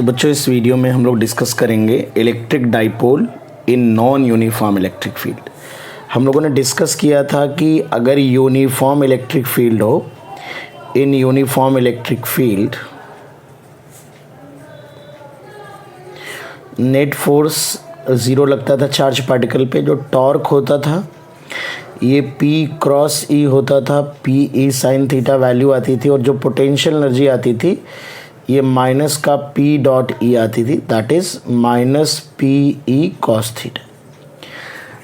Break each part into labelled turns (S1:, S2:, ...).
S1: तो बच्चों इस वीडियो में हम लोग डिस्कस करेंगे electric dipole in non uniform electric field. हम लोगों ने डिस्कस किया था कि अगर यूनिफॉर्म इलेक्ट्रिक फील्ड हो, in uniform electric field net force zero लगता था चार्ज पार्टिकल पे। जो टॉर्क होता था ये P क्रॉस E होता था, PE साइन थीटा वैल्यू आती थी, और जो पोटेंशियल एनर्जी आती थी ये माइनस का P डॉट E आती थी, that is minus PE cos theta.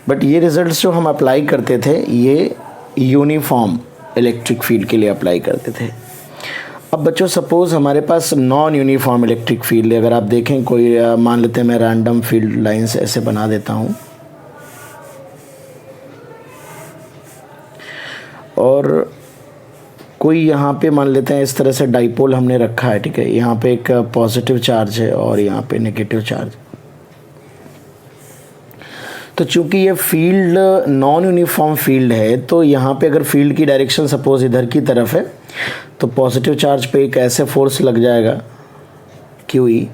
S1: But ये रिजल्ट्स जो हम अप्लाई करते थे ये यूनिफॉर्म इलेक्ट्रिक फील्ड के लिए अप्लाई करते थे। अब बच्चों सपोज़ हमारे पास नॉन यूनिफॉर्म इलेक्ट्रिक फील्ड है। अगर आप देखें कोई मान लेते हैं मैं रैंडम फील्ड लाइंस ऐसे बना देता हूँ, और कोई यहाँ पे मान लेते हैं इस तरह से डाइपोल हमने रखा है, ठीक है। यहाँ पे एक पॉजिटिव चार्ज है और यहाँ पे नेगेटिव चार्ज। तो चूंकि ये फील्ड नॉन यूनिफॉर्म फील्ड है, तो यहाँ पे अगर फील्ड की डायरेक्शन सपोज इधर की तरफ है तो पॉजिटिव चार्ज पे एक ऐसे फोर्स लग जाएगा QE,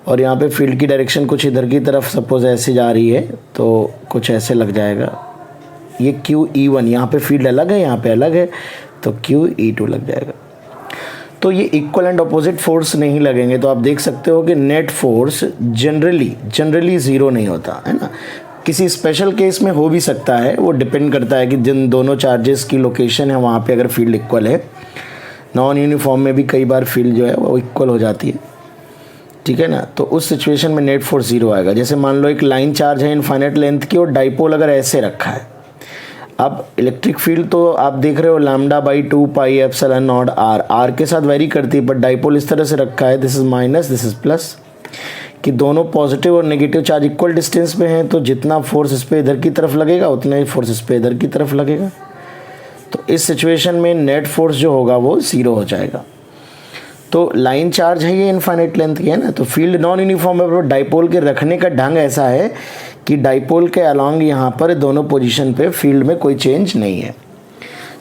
S1: और यहाँ पे फील्ड की डायरेक्शन कुछ इधर की तरफ सपोज ऐसे जा रही है तो कुछ ऐसे लग जाएगा, ये QE1। यहाँ पे फील्ड अलग है, यहाँ पे अलग है, तो QE2 लग जाएगा। तो ये इक्वल एंड अपोजिट फोर्स नहीं लगेंगे, तो आप देख सकते हो कि नेट फोर्स जनरली ज़ीरो नहीं होता है ना। किसी स्पेशल केस में हो भी सकता है, वो डिपेंड करता है कि जिन दोनों चार्जेस की लोकेशन है वहाँ पे अगर फील्ड इक्वल है। नॉन यूनिफॉर्म में भी कई बार फील्ड जो है वो इक्वल हो जाती है, ठीक है ना। तो उस सिचुएशन में नेट फोर्स ज़ीरो आएगा। जैसे मान लो एक लाइन चार्ज है इनफाइनाइट लेंथ की, और डाइपोल अगर ऐसे रखा है। अब इलेक्ट्रिक फील्ड तो आप देख रहे हो lambda by 2 pi epsilon naught R के साथ वेरी करती है, बट डाइपोल इस तरह से रखा है, this is minus this is plus, कि दोनों पॉजिटिव और नेगेटिव चार्ज इक्वल डिस्टेंस पे हैं, तो जितना फोर्स इस पे इधर की तरफ लगेगा उतना ही फोर्स इस पे इधर की तरफ लगेगा। तो इस सिचुएशन में नेट फोर्स जो होगा वो ज़ीरो हो जाएगा। तो लाइन चार्ज है ये इनफाइनाइट लेंथ की है ना, तो फील्ड नॉन यूनिफॉर्म है। डाइपोल के रखने का ढंग ऐसा है कि डाइपोल के अलॉन्ग यहाँ पर दोनों पोजीशन पे फील्ड में कोई चेंज नहीं है,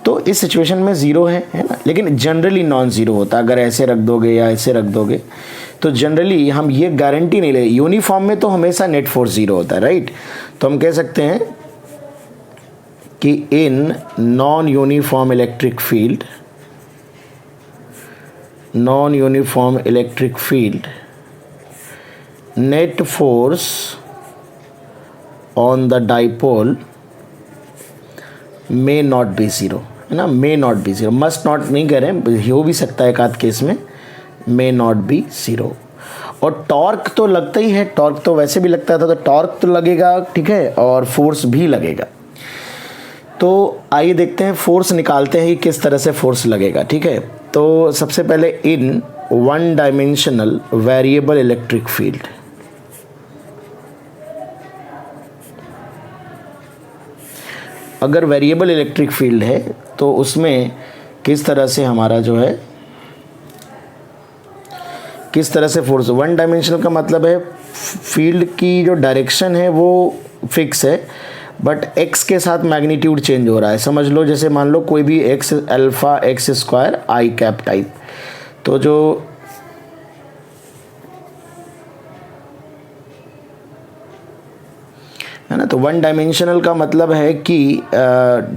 S1: तो इस सिचुएशन में ज़ीरो है ना। लेकिन जनरली नॉन ज़ीरो होता, अगर ऐसे रख दोगे या ऐसे रख दोगे तो जनरली हम ये गारंटी नहीं ले। यूनिफॉर्म में तो हमेशा नेट फोर्स ज़ीरो होता है, राइट। तो हम कह सकते हैं कि in non uniform electric field net force on the dipole may not be zero, है ना। May not be zero, must not नहीं कह रहे हैं, हो भी सकता है एक आध केस में मे नॉट बी ज़ीरो। और टॉर्क तो लगता ही है, टॉर्क तो वैसे भी लगता था, तो टॉर्क तो लगेगा, ठीक है, और फोर्स भी लगेगा। तो आइए देखते हैं, फोर्स निकालते हैं कि किस तरह से फोर्स लगेगा, ठीक है। तो सबसे पहले in one dimensional variable electric field, अगर वेरिएबल इलेक्ट्रिक फील्ड है तो उसमें किस तरह से हमारा जो है, किस तरह से फोर्स। वन डायमेंशनल का मतलब है फील्ड की जो डायरेक्शन है वो फिक्स है, बट x के साथ मैग्नीट्यूड चेंज हो रहा है। समझ लो जैसे मान लो कोई भी x अल्फा x स्क्वायर आई कैप टाइप, तो जो है ना, तो वन डायमेंशनल का मतलब है कि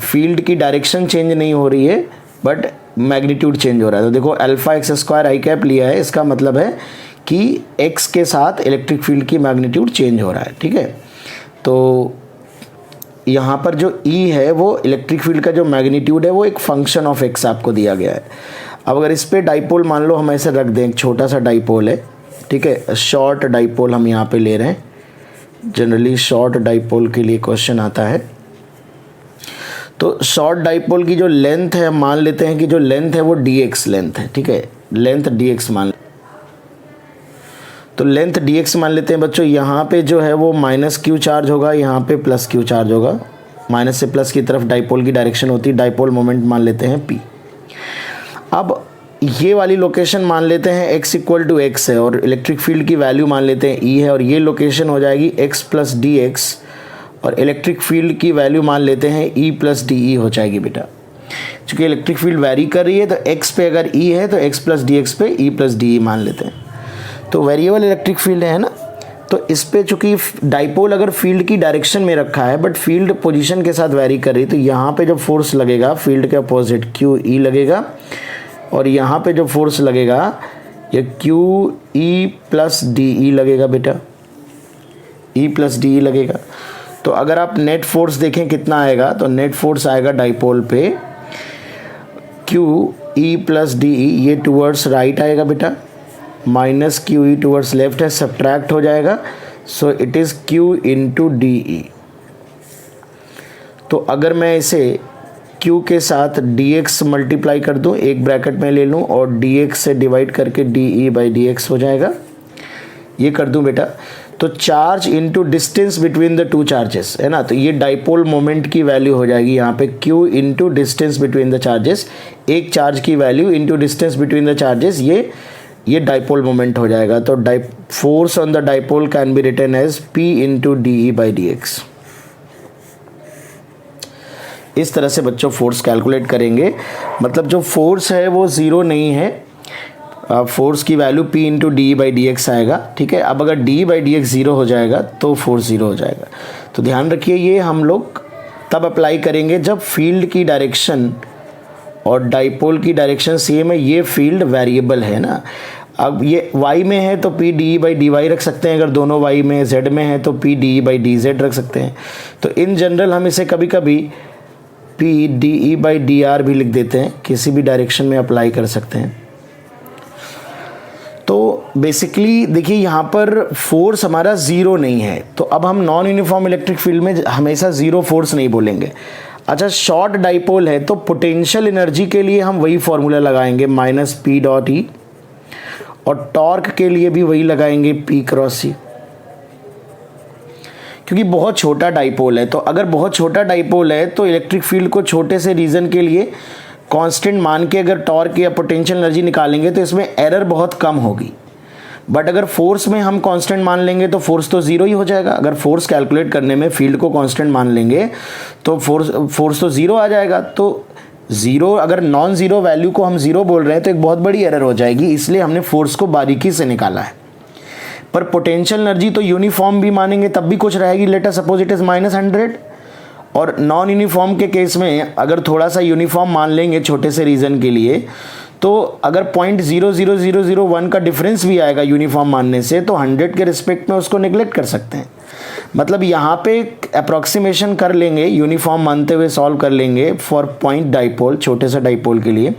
S1: फील्ड की डायरेक्शन चेंज नहीं हो रही है, बट मैग्नीट्यूड चेंज हो रहा है। तो देखो अल्फा x स्क्वायर आई कैप लिया है, इसका मतलब है कि x के साथ इलेक्ट्रिक फील्ड की मैग्नीट्यूड चेंज हो रहा है, ठीक है। तो यहाँ पर जो E है वो इलेक्ट्रिक फील्ड का जो मैग्नीट्यूड है वो एक फंक्शन ऑफ x आपको दिया गया है। अब अगर इस पे डाइपोल मान लो हम ऐसे रख दें, एक छोटा सा डाइपोल है, ठीक है, शॉर्ट डाइपोल हम यहाँ पे ले रहे हैं। जनरली शॉर्ट डाइपोल के लिए क्वेश्चन आता है। तो शॉर्ट डाइपोल की जो लेंथ है, मान लेते हैं कि जो लेंथ है वो dx लेंथ है, ठीक है, लेंथ dx मान, तो लेंथ dx मान लेते हैं बच्चों। यहाँ पे जो है वो माइनस q चार्ज होगा, यहाँ पे प्लस q चार्ज होगा, माइनस से प्लस की तरफ डाइपोल की डायरेक्शन होती है। डाइपोल मोमेंट मान लेते हैं p। अब ये वाली लोकेशन मान लेते हैं x इक्वल टू x है, और इलेक्ट्रिक फील्ड की वैल्यू मान लेते हैं E है, और ये लोकेशन हो जाएगी x प्लस dx, और इलेक्ट्रिक फील्ड की वैल्यू मान लेते हैं E प्लस dE हो जाएगी बेटा। चूँकि इलेक्ट्रिक फील्ड वैरी कर रही है तो x पे अगर E है तो x प्लस dx पे E प्लस dE मान लेते हैं। तो वेरिएबल इलेक्ट्रिक फील्ड है ना, तो इस पे चूंकि डाइपोल अगर फील्ड की डायरेक्शन में रखा है बट फील्ड पोजीशन के साथ वेरी कर रही, तो यहाँ पे जो फोर्स लगेगा फील्ड के अपोजिट क्यू ई लगेगा, और यहाँ पे जो फोर्स लगेगा ये Q E plus D E लगेगा बेटा, ई प्लस डी ई लगेगा। तो अगर आप नेट फोर्स देखें कितना आएगा, तो नेट फोर्स आएगा डाइपोल पे Q E plus D E, ये टूवर्ड्स राइट आएगा बेटा, minus Q E towards left है, सब्ट्रैक्ट हो जाएगा, सो it is Q into D E. तो अगर मैं इसे q के साथ dx मल्टीप्लाई कर दूं, एक ब्रैकेट में ले लूं और dx से डिवाइड करके de बाई dx हो जाएगा, ये कर दूं बेटा। तो charge into distance between the two charges है ना, तो ये डाइपोल मोमेंट की वैल्यू हो जाएगी यहाँ पे q into distance between the charges, एक चार्ज की value into distance between the charges, ये डाइपोल मोमेंट हो जाएगा। तो force on the dipole can be written as p into D by D X. इस तरह से बच्चों फोर्स कैलकुलेट करेंगे, मतलब जो फोर्स है वो ज़ीरो नहीं है, फोर्स की value p into D by D x आएगा, ठीक है। अब अगर d by D x zero हो जाएगा तो फोर्स ज़ीरो हो जाएगा। तो ध्यान रखिए ये हम लोग तब अप्लाई करेंगे जब फील्ड की डायरेक्शन और डाइपोल की डायरेक्शन सेम है, ये फील्ड वेरिएबल है ना। अब ये y में है तो p D by D Y रख सकते हैं, अगर दोनों y में, z में है तो p D by D Z रख सकते हैं। तो इन जनरल हम इसे कभी कभी p D E by D R भी लिख देते हैं, किसी भी डायरेक्शन में अप्लाई कर सकते हैं। तो बेसिकली देखिए यहाँ पर फोर्स हमारा ज़ीरो नहीं है, तो अब हम नॉन यूनिफॉर्म इलेक्ट्रिक फील्ड में हमेशा ज़ीरो फोर्स नहीं बोलेंगे। अच्छा, शॉर्ट डाइपोल है तो पोटेंशियल एनर्जी के लिए हम वही फॉर्मूला लगाएंगे माइनस पी डॉट ई, और टॉर्क के लिए भी वही लगाएंगे पी क्रॉस सी, क्योंकि बहुत छोटा डाइपोल है। तो अगर बहुत छोटा डाइपोल है तो इलेक्ट्रिक फील्ड को छोटे से रीजन के लिए कांस्टेंट मान के अगर टॉर्क या पोटेंशियल एनर्जी निकालेंगे तो इसमें एरर बहुत कम होगी। बट अगर फोर्स में हम कांस्टेंट मान लेंगे तो फोर्स तो ज़ीरो ही हो जाएगा। अगर फोर्स कैलकुलेट करने में फील्ड को कांस्टेंट मान लेंगे तो फोर्स तो ज़ीरो आ जाएगा। तो ज़ीरो, अगर नॉन ज़ीरो वैल्यू को हम ज़ीरो बोल रहे हैं तो एक बहुत बड़ी एरर हो जाएगी, इसलिए हमने फोर्स को बारीकी से निकाला है। पर पोटेंशियल एनर्जी तो यूनिफॉर्म भी मानेंगे तब भी कुछ रहेगी, let us suppose it is -100, और नॉन यूनिफॉर्म के केस में अगर थोड़ा सा यूनिफॉर्म मान लेंगे छोटे से रीजन के लिए, तो अगर 0.00001 का डिफरेंस भी आएगा यूनिफॉर्म मानने से, तो 100 के रिस्पेक्ट में उसको नेग्लेक्ट कर सकते हैं। मतलब यहाँ पे अप्रॉक्सीमेशन कर लेंगे, यूनिफॉर्म मानते हुए सॉल्व कर लेंगे फॉर पॉइंट डाइपोल, छोटे से डाइपोल के लिए,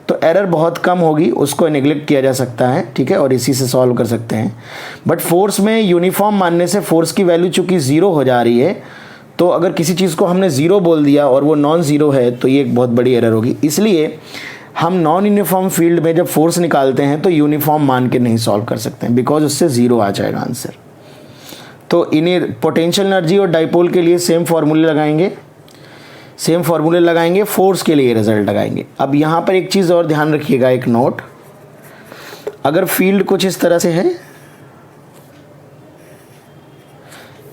S1: तो एरर बहुत कम होगी, उसको नेग्लेक्ट किया जा सकता है, ठीक है, और इसी से सॉल्व कर सकते हैं। बट फोर्स में यूनिफॉर्म मानने से फोर्स की वैल्यू चूँकि ज़ीरो हो जा रही है, तो अगर किसी चीज़ को हमने ज़ीरो बोल दिया और वो नॉन ज़ीरो है तो ये एक बहुत बड़ी एरर होगी। इसलिए हम नॉन यूनिफॉर्म फील्ड में जब फोर्स निकालते हैं तो यूनिफॉर्म मान के नहीं सॉल्व कर सकते हैं, बिकॉज उससे ज़ीरो आ जाएगा आंसर। तो इन्हें पोटेंशियल एनर्जी और डाइपोल के लिए सेम फार्मूले लगाएंगे, फोर्स के लिए रिजल्ट लगाएंगे। अब यहाँ पर एक चीज़ और ध्यान रखिएगा, एक नोट, अगर फील्ड कुछ इस तरह से है,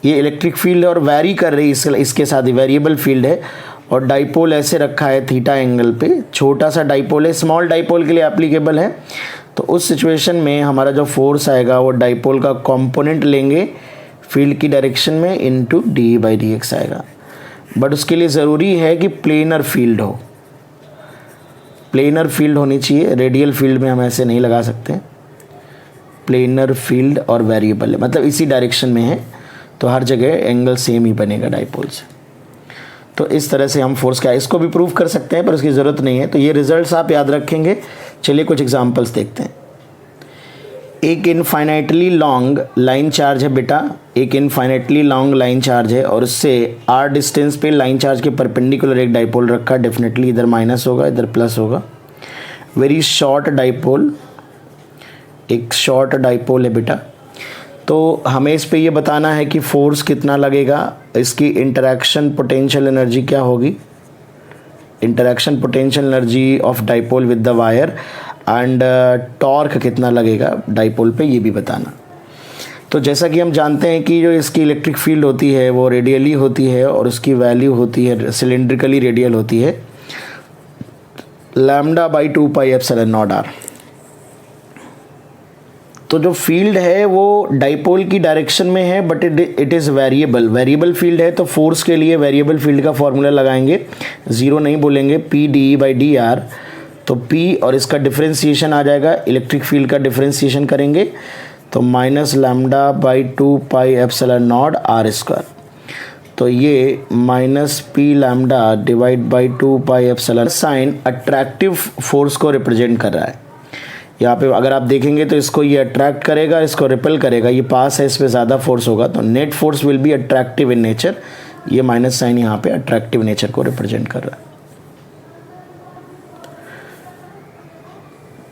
S1: ये इलेक्ट्रिक फील्ड है और वैरी कर रही है, इसके साथ ही वेरिएबल फील्ड है, और डाइपोल ऐसे रखा है थीटा एंगल पे, छोटा सा डाइपोल है, स्मॉल डाइपोल के लिए एप्लीकेबल है, तो उस सिचुएशन में हमारा जो फोर्स आएगा वो डाइपोल का कंपोनेंट लेंगे फील्ड की डायरेक्शन में into D by D x आएगा। बट उसके लिए ज़रूरी है कि प्लेनर फील्ड हो, प्लेनर फील्ड होनी चाहिए, रेडियल फील्ड में हम ऐसे नहीं लगा सकते। प्लेनर फील्ड और वेरिएबल है, मतलब इसी डायरेक्शन में है, तो हर जगह एंगल सेम ही बनेगा डाइपोल से। तो इस तरह से हम फोर्स का, इसको भी प्रूव कर सकते हैं पर उसकी ज़रूरत नहीं है। तो ये रिजल्ट्स आप याद रखेंगे। चलिए कुछ एग्जांपल्स देखते हैं। एक इनफाइनाइटली लॉन्ग लाइन चार्ज है बेटा, एक इनफाइनाइटली लॉन्ग लाइन चार्ज है और उससे r डिस्टेंस पे लाइन चार्ज के परपेंडिकुलर एक डाइपोल रखा, डेफिनेटली इधर माइनस होगा इधर प्लस होगा। वेरी शॉर्ट डाइपोल, एक शॉर्ट डाइपोल है बेटा, तो हमें इस पे ये बताना है कि फोर्स कितना लगेगा, इसकी इंटरैक्शन पोटेंशियल एनर्जी क्या होगी, interaction potential energy of dipole with the wire, and torque कितना लगेगा डाइपोल पे, ये भी बताना। तो जैसा कि हम जानते हैं कि जो इसकी इलेक्ट्रिक फील्ड होती है वो रेडियली होती है और उसकी वैल्यू होती है सिलेंड्रिकली रेडियल होती है, lambda by 2 pi epsilon naught R. तो जो फील्ड है वो डाइपोल की डायरेक्शन में है but it is variable field है, तो फोर्स के लिए वेरिएबल फील्ड का फॉर्मूला लगाएंगे, ज़ीरो नहीं बोलेंगे, P D by D R. तो P और इसका डिफरेंशिएशन आ जाएगा, इलेक्ट्रिक फील्ड का डिफरेंशिएशन करेंगे तो minus lambda by 2 pi epsilon naught R square. तो ये minus P lambda divide by 2 pi epsilon, sign attractive force को रिप्रेजेंट कर रहा है। यहाँ पे अगर आप देखेंगे तो इसको ये अट्रैक्ट करेगा, इसको रिपेल करेगा, ये पास है, इस पर ज़्यादा फोर्स होगा, तो net force will be attractive in nature. ये माइनस साइन यहाँ पे अट्रैक्टिव नेचर को रिप्रेजेंट कर रहा है।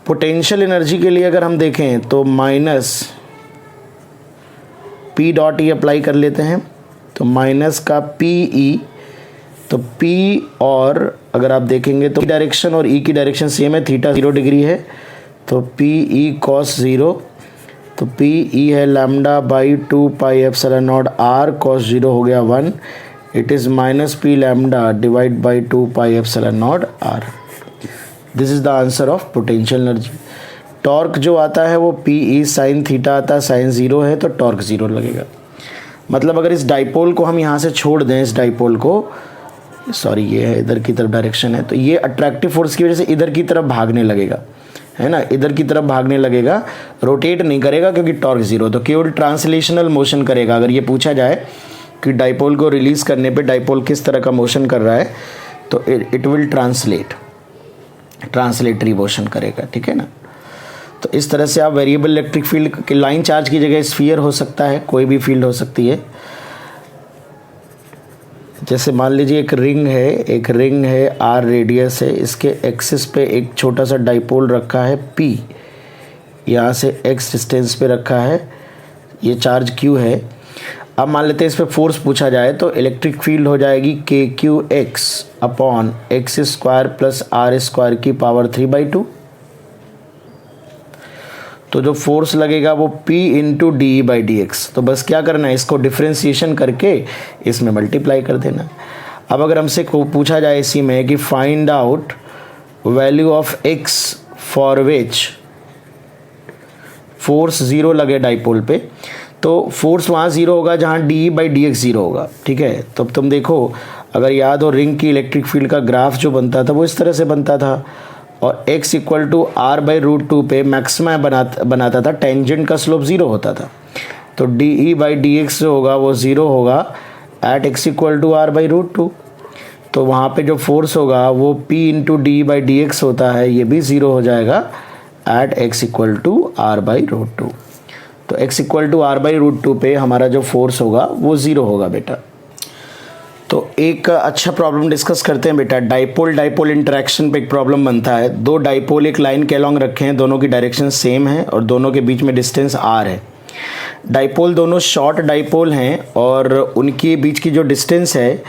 S1: पोटेंशियल एनर्जी के लिए अगर हम देखें तो minus P dot E apply कर लेते हैं, तो माइनस का पी ई, तो P और अगर आप देखेंगे तो डायरेक्शन और E की डायरेक्शन सेम है, थीटा 0 डिग्री है, तो पी ई कॉस 0, तो पी ई है lambda by 2 pi epsilon naught R, cos 0 हो गया 1, it is minus P lambda divide by 2 pi epsilon naught R. This is the answer of potential energy. Torque जो आता है वो P E sine theta आता है, sign 0 है तो टॉर्क 0 लगेगा। मतलब अगर इस डाइपोल को हम यहाँ से छोड़ दें, इस डाइपोल को, सॉरी ये है इधर की तरफ डायरेक्शन है, तो ये अट्रैक्टिव फोर्स की वजह से इधर की तरफ भागने लगेगा, है ना, इधर की तरफ भागने लगेगा, रोटेट नहीं करेगा क्योंकि टॉर्क 0, तो केवल ट्रांसलेशनल मोशन करेगा। अगर ये पूछा जाए कि डाइपोल को रिलीज़ करने पे डाइपोल किस तरह का मोशन कर रहा है, तो इट विल ट्रांसलेटरी मोशन करेगा, ठीक है ना। तो इस तरह से आप वेरिएबल इलेक्ट्रिक फील्ड की लाइन चार्ज की जगह स्फीयर हो सकता है, कोई भी फील्ड हो सकती है। जैसे मान लीजिए एक रिंग है आर रेडियस है, इसके एक्सिस पे एक छोटा सा डाइपोल रखा है P, यहाँ से x डिस्टेंस पे रखा है, ये चार्ज Q है। अब मान लेते हैं इस पे फोर्स पूछा जाए तो इलेक्ट्रिक फील्ड हो जाएगी KQX upon X square plus R square की पावर 3/2। तो जो फोर्स लगेगा वो P into D by D X. तो बस क्या करना है, इसको डिफ्रेंशिएशन करके इसमें मल्टीप्लाई कर देना। अब अगर हमसे पूछा जाए इसी में कि find out value of x for which force 0 लगे डाइपोल पे, तो फोर्स वहाँ 0 होगा जहाँ डी बाई डी एक्स 0 होगा, ठीक है। तो अब तुम देखो, अगर याद हो रिंग की इलेक्ट्रिक फील्ड का ग्राफ जो बनता था वो इस तरह से बनता था, और x equal to R by root 2 पे मैक्सिमा बनाता था, टेंजेंट का स्लोप 0 होता था, तो D E by D X जो होगा वो 0 होगा at x equal to R by root 2। तो वहाँ पे जो फोर्स होगा वो P into D by D X होता है, ये भी 0 हो जाएगा at x equal to R by root 2। तो x equal to R by root 2 पे हमारा जो फोर्स होगा वो 0 होगा बेटा। तो एक अच्छा प्रॉब्लम डिस्कस करते हैं बेटा। डाइपोल इंटरेक्शन पे एक प्रॉब्लम बनता है। दो डाइपोल एक लाइन के अलॉन्ग रखे हैं, दोनों की डायरेक्शन सेम है और दोनों के बीच में डिस्टेंस r है। डाइपोल दोनों शॉर्ट डाइपोल हैं और उनके बीच की जो डिस्टेंस है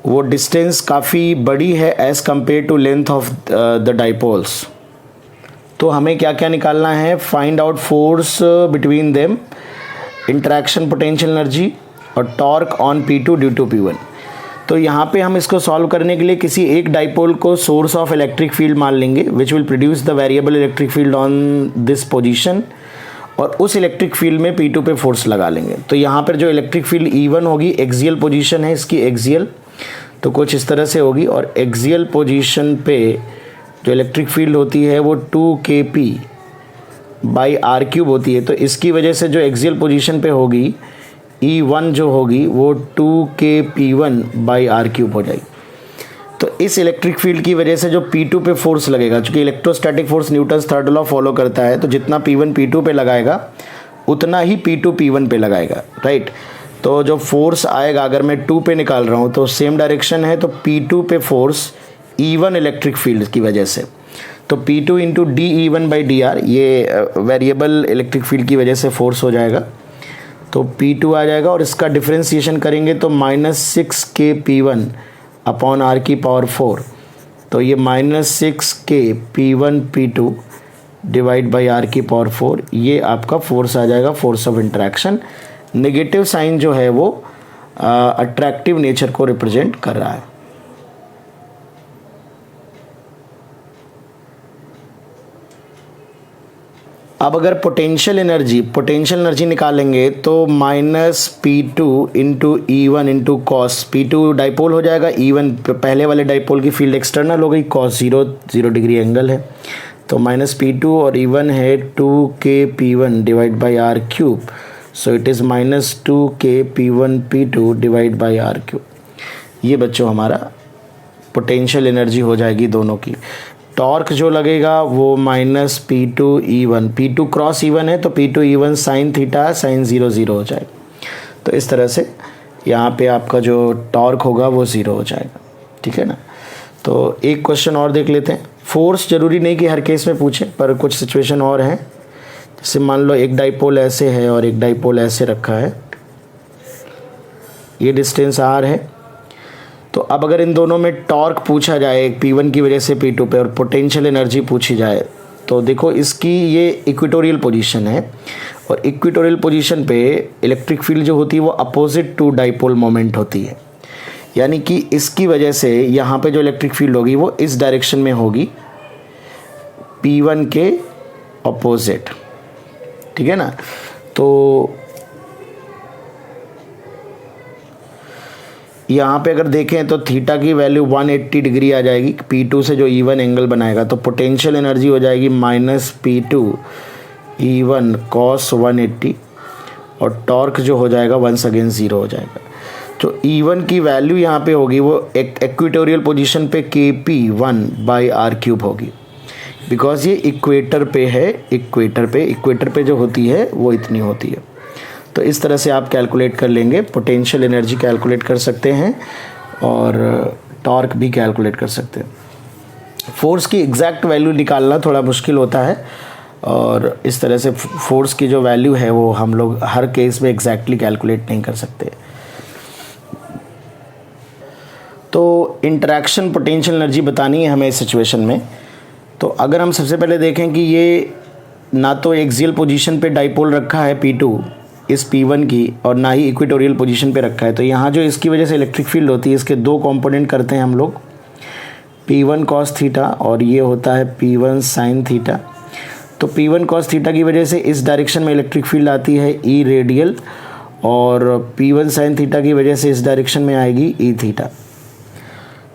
S1: वो डिस्टेंस काफ़ी बड़ी है as compare to length of the dipoles. तो हमें क्या क्या निकालना है, find out force between them, interaction potential energy और torque on P2 due to P1। तो यहाँ पे हम इसको सॉल्व करने के लिए किसी एक डाइपोल को सोर्स ऑफ इलेक्ट्रिक फील्ड मान लेंगे which will produce the variable electric field on this position, और उस इलेक्ट्रिक फील्ड में P2 पे फोर्स लगा लेंगे। तो यहाँ पर जो इलेक्ट्रिक फील्ड E1 होगी, एक्सियल पोजीशन है इसकी, एक्सियल, तो कुछ इस तरह से होगी, और एक्सियल पोजीशन पे जो इलेक्ट्रिक फील्ड होती है वो 2kp बाई आर क्यूब होती है। तो इसकी वजह से जो एक्सियल पोजीशन पे होगी E1 जो होगी वो 2kp1 बाई आर क्यूब हो जाएगी। तो इस इलेक्ट्रिक फील्ड की वजह से जो P2 पे फोर्स लगेगा, चूँकि electrostatic force Newton's third law follow करता है, तो जितना P1 P2 पे लगाएगा उतना ही P2 P1 पे लगाएगा, राइट। तो जो फोर्स आएगा, अगर मैं 2 पे निकाल रहा हूँ तो सेम डायरेक्शन है, तो P2 पे फोर्स E1 इलेक्ट्रिक फील्ड की वजह से, तो P2 into D E1 by D R, ये वेरिएबल इलेक्ट्रिक फील्ड की वजह से फोर्स हो जाएगा। तो P2 आ जाएगा और इसका डिफ्रेंशिएशन करेंगे तो -6kp1 अपॉन आर की पावर 4, तो ये -6kp1 P2 divide by R की पावर 4, ये आपका फोर्स आ जाएगा, force of interaction. Negative sign जो है वो अट्रैक्टिव नेचर को रिप्रेजेंट कर रहा है। अब अगर पोटेंशियल एनर्जी निकालेंगे तो -P2 into E1 into cos, P2 dipole हो जाएगा, E1 पहले वाले डाइपोल की फील्ड एक्सटर्नल हो गई, cos 0 डिग्री एंगल है, तो -P2 और E1 है 2kP1 divide by R cube, so it is -2kP1P2 divide by R cube. ये बच्चों हमारा पोटेंशियल एनर्जी हो जाएगी दोनों की। टॉर्क जो लगेगा वो -P2 E1, P2 cross E1 है तो P2 E1 sine theta sine 0 0 हो जाएगा। तो इस तरह से यहाँ पे आपका जो टॉर्क होगा वो 0 हो जाएगा, ठीक है ना। तो एक क्वेश्चन और देख लेते हैं। फोर्स जरूरी नहीं कि हर केस में पूछे, पर कुछ सिचुएशन और हैं। जैसे मान लो एक डाइपोल ऐसे है और एक डाइपोल ऐसे रखा है, ये डिस्टेंस r है। तो अब अगर इन दोनों में टॉर्क पूछा जाए, एक P1 की वजह से P2 पे, और पोटेंशियल एनर्जी पूछी जाए, तो देखो इसकी ये इक्वेटोरियल पोजीशन है, और इक्वेटोरियल पोजीशन पे इलेक्ट्रिक फील्ड जो होती है वो अपोजिट टू डाइपोल मोमेंट होती है। यानी कि इसकी वजह से यहाँ पे जो इलेक्ट्रिक फील्ड होगी वो इस डायरेक्शन में होगी, P1 के अपोजिट, ठीक है ना। तो यहाँ पे अगर देखें तो थीटा की वैल्यू 180 डिग्री आ जाएगी, P2 से जो E1 एंगल बनाएगा, तो पोटेंशियल एनर्जी हो जाएगी -P2 E1 cos 180, और टॉर्क जो हो जाएगा वंस अगेन 0 हो जाएगा। तो E1 की वैल्यू यहाँ पे होगी वो एक इक्वेटोरियल पोजीशन पे KP1 बाई आर क्यूब होगी, बिकॉज ये इक्वेटर पे है, इक्वेटर पे जो होती है वो इतनी होती है। तो इस तरह से आप कैलकुलेट कर लेंगे, पोटेंशियल एनर्जी कैलकुलेट कर सकते हैं और टॉर्क भी कैलकुलेट कर सकते हैं। फोर्स की एग्जैक्ट वैल्यू निकालना थोड़ा मुश्किल होता है, और इस तरह से फोर्स की जो वैल्यू है वो हम लोग हर केस में एग्जैक्टली कैलकुलेट नहीं कर सकते। तो इंटरेक्शन पोटेंशियल एनर्जी बतानी है हमें इस सिचुएशन में। तो अगर हम सबसे पहले देखें कि ये ना तो एक्सियल पोजीशन पे डाइपोल रखा है P2 इस P1 की, और ना ही इक्वेटोरियल पोजीशन पे रखा है, तो यहाँ जो इसकी वजह से इलेक्ट्रिक फील्ड होती है, इसके दो कंपोनेंट करते हैं हम लोग, P1 cos थीटा और ये होता है P1 sin थीटा। तो P1 cos थीटा की वजह से इस डायरेक्शन में इलेक्ट्रिक फील्ड आती है E रेडियल, और P1 sin थीटा की वजह से इस डायरेक्शन में आएगी E थीटा।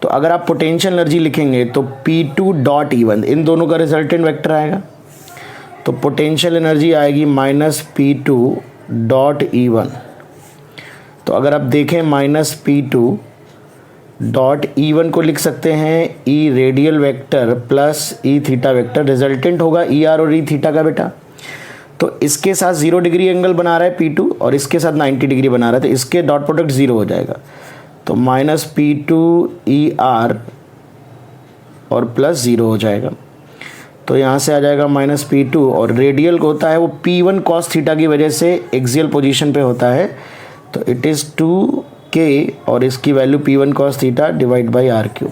S1: तो अगर आप पोटेंशियल एनर्जी लिखेंगे तो P2 डॉट E1, इन दोनों का रिजल्टेंट वेक्टर आएगा, तो पोटेंशियल एनर्जी आएगी -P2 डॉट E1। तो अगर आप देखें -P2 डॉट E1 को लिख सकते हैं E radial vector plus E theta vector, resultant होगा ER और E थीटा का बेटा। तो इसके साथ 0 डिग्री एंगल बना रहा है P2 और इसके साथ 90 डिग्री बना रहा है, तो इसके डॉट प्रोडक्ट 0 हो जाएगा। तो -P2 ER और प्लस 0 हो जाएगा। तो यहाँ से आ जाएगा -P2, और रेडियल को होता है वो P1 cos थीटा की वजह से एक्सियल पोजीशन पे होता है, तो इट इज़ 2k, और इसकी value P1 cos theta divide by R cube.